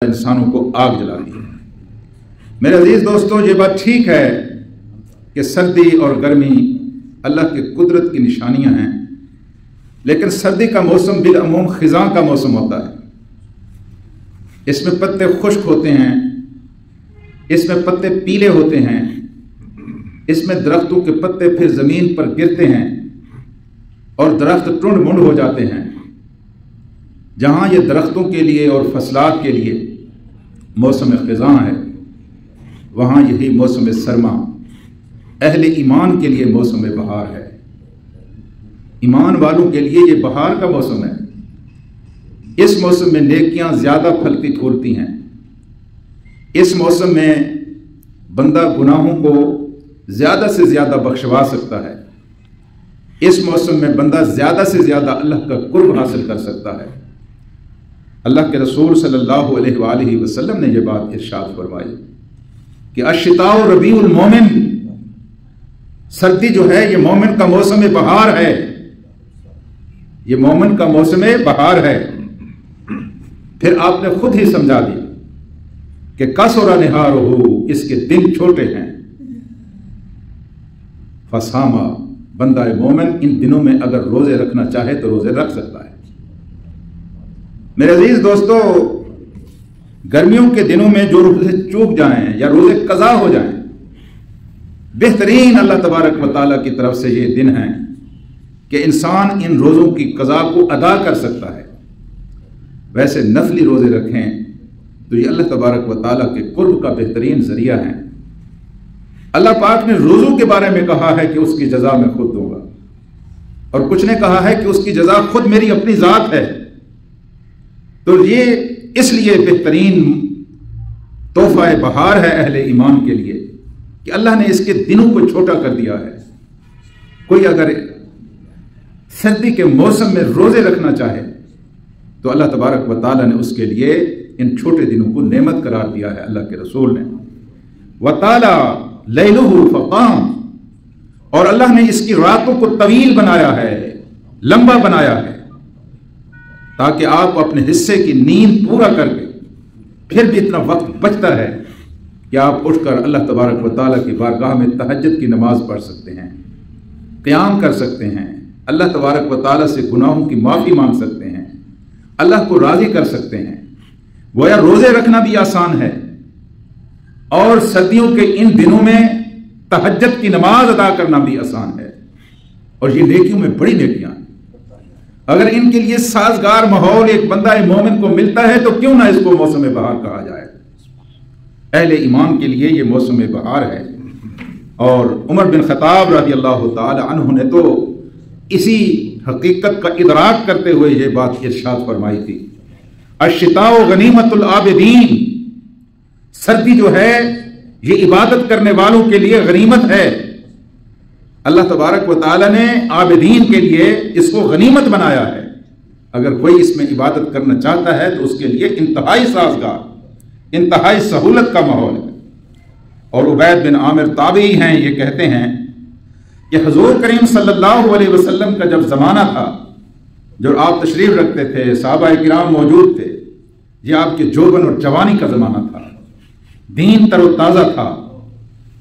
इंसानों को आग जलाती है। मेरे अजीज दोस्तों, ये बात ठीक है कि सर्दी और गर्मी अल्लाह की कुदरत की निशानियां हैं, लेकिन सर्दी का मौसम बिलअमूम खिज़ां का मौसम होता है। इसमें पत्ते खुश्क होते हैं, इसमें पत्ते पीले होते हैं, इसमें दरख्तों के पत्ते फिर ज़मीन पर गिरते हैं और दरख्त टुंड मुंड हो जाते हैं। जहाँ ये दरख्तों के लिए और फसलात के लिए मौसम खिज़ां है, वहाँ यही मौसम सरमा अहले ईमान के लिए मौसम बहार है। ईमान वालों के लिए ये बहार का मौसम है। इस मौसम में नेकियां ज़्यादा फलती फूलती हैं। इस मौसम में बंदा गुनाहों को ज़्यादा से ज़्यादा बख्शवा सकता है। इस मौसम में बंदा ज़्यादा से ज़्यादा अल्लाह का कुर्ब हासिल कर सकता है। अल्लाह के रसूल सल्लल्लाहु अलैहि वसल्लम ने यह बात इरशाद फरमाई कि अश्शिताउ रबीउल मोमिन, सर्दी जो है ये मोमिन का मौसम बहार है। ये मोमिन का मौसम बहार है। फिर आपने खुद ही समझा दिया कि कसरा निहारुहु, इसके दिन छोटे हैं। फसामा, बंदा मोमिन इन दिनों में अगर रोजे रखना चाहे तो रोजे रख सकता है। मेरे अजीज दोस्तों, गर्मियों के दिनों में जो रोजे चूक जाएं या रोजे कज़ा हो जाएं, बेहतरीन अल्लाह तबारक व तआला की तरफ से ये दिन है कि इंसान इन रोज़ों की कज़ा को अदा कर सकता है। वैसे नफली रोज़े रखें तो ये अल्लाह तबारक व तआला के कुर्ब का बेहतरीन ज़रिया है। अल्लाह पाक ने रोज़ों के बारे में कहा है कि उसकी जज़ा मैं खुद दूंगा, और कुछ ने कहा है कि उसकी जज़ा खुद मेरी अपनी ज़ात है। तो ये इसलिए बेहतरीन तोहफा बहार है अहले ईमान के लिए कि अल्लाह ने इसके दिनों को छोटा कर दिया है। कोई अगर सर्दी के मौसम में रोजे रखना चाहे तो अल्लाह तबारक व तआला ने उसके लिए इन छोटे दिनों को नेमत करार दिया है। अल्लाह के रसूल ने वताला लैलुहु फक़ाम, और अल्लाह ने इसकी रातों को तवील बनाया है, लंबा बनाया है, ताकि आप अपने हिस्से की नींद पूरा करके फिर भी इतना वक्त बचता है कि आप उठकर अल्लाह तबारक व तआला की बारगाह में तहज्जुद की नमाज पढ़ सकते हैं, क़याम कर सकते हैं, अल्लाह तबारक व तआला से गुनाहों की माफ़ी मांग सकते हैं, अल्लाह को राज़ी कर सकते हैं। गोया रोज़े रखना भी आसान है और सर्दियों के इन दिनों में तहज्जुद की नमाज अदा करना भी आसान है, और ये नेकियों में बड़ी नेकियां हैं। अगर इनके लिए साजगार माहौल एक बंदा मोमिन को मिलता है तो क्यों ना इसको मौसम बहार कहा जाए। अहले ईमान के लिए ये मौसम बहार है। और उमर बिन खत्ताब रज़ी अल्लाह ताला अन्हु ने तो इसी हकीकत का इदराक करते हुए ये बात इरशाद फरमाई थी, अश्शिताउ गनीमतुल आबिदीन, सर्दी जो है ये इबादत करने वालों के लिए गनीमत है। अल्लाह तबारक व तआला ने आबिदीन के लिए इसको गनीमत बनाया है। अगर कोई इसमें इबादत करना चाहता है तो उसके लिए इंतहाई साजगार, इंतहाई सहूलत का माहौल है। और उबैद बिन आमिर ताबी हैं, ये कहते हैं कि हुजूर करीम सल्लल्लाहु अलैहि वसल्लम का जब ज़माना था, जो आप तशरीफ रखते थे, सहाबा किराम मौजूद थे, ये आपके जोबन और जवानी का ज़माना था, दीन तरोताज़ा था,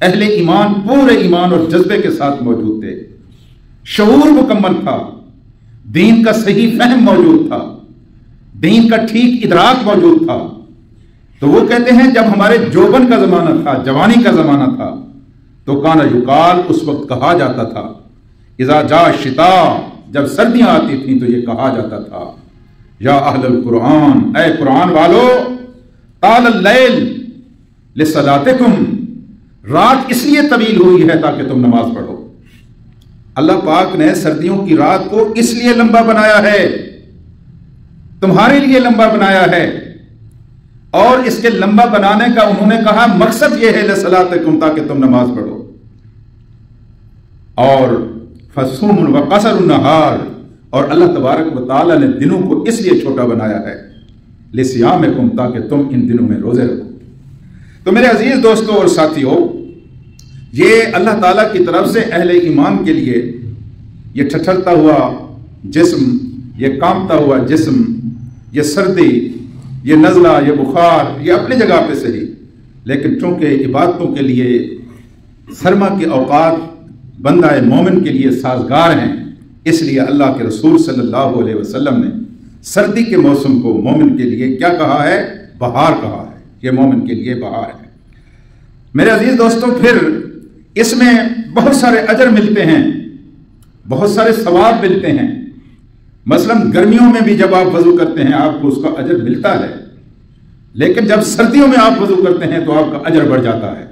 अहले ईमान पूरे ईमान और जज्बे के साथ मौजूद थे, शऊर मुकम्मल था, दीन का सही फहम मौजूद था, दीन का ठीक इदराक मौजूद था। तो वो कहते हैं जब हमारे जोबन का ज़माना था, जवानी का ज़माना था, तो काना युकाल, उस वक्त कहा जाता था, इज़ा जा शिता, जब सर्दियां आती थी तो ये कहा जाता था, या अहलल कुरान, ऐ कुरान वालो, तालल लैल लिसलातिकुम, रात इसलिए तवील हुई है ताकि तुम नमाज पढ़ो। अल्लाह पाक ने सर्दियों की रात को इसलिए लंबा बनाया है, तुम्हारे लिए लंबा बनाया है, और इसके लंबा बनाने का उन्होंने कहा मकसद यह है लिसलातिकुम, ताकि तुम नमाज पढ़ो। और फसूमुन व कसरुन नहार, और अल्लाह तबारक व तआला ने दिनों को इसलिए छोटा बनाया है लिसियामिकुम, ताकि तुम इन दिनों में रोजे रखो। तो मेरे अजीज दोस्तों और साथियों, ये अल्लाह ताला की तरफ से अहले ईमान के लिए ये ठठरता हुआ जिस्म, ये कांपता हुआ जिस्म, ये सर्दी, یہ نزلہ، یہ بخار، یہ اپنی جگہ پہ صحیح، لیکن چونکہ عبادتوں کے لیے سرما کے اوقات بندہ مومن کے لیے سازگار ہیں، اس لیے اللہ کے رسول صلی اللہ علیہ وسلم نے سردی کے موسم کو مومن کے لیے کیا کہا ہے؟ بہار کہا ہے۔ یہ مومن کے لیے بہار ہے۔ میرے عزیز دوستوں، پھر اس میں بہت سارے اجر ملتے ہیں، بہت سارے ثواب ملتے ہیں۔ مثلا گرمیوں میں بھی جب آپ وضو کرتے ہیں آپ کو اس کا اجر ملتا ہے، لیکن جب سردیوں میں آپ وضو کرتے ہیں تو آپ کا اجر بڑھ جاتا ہے۔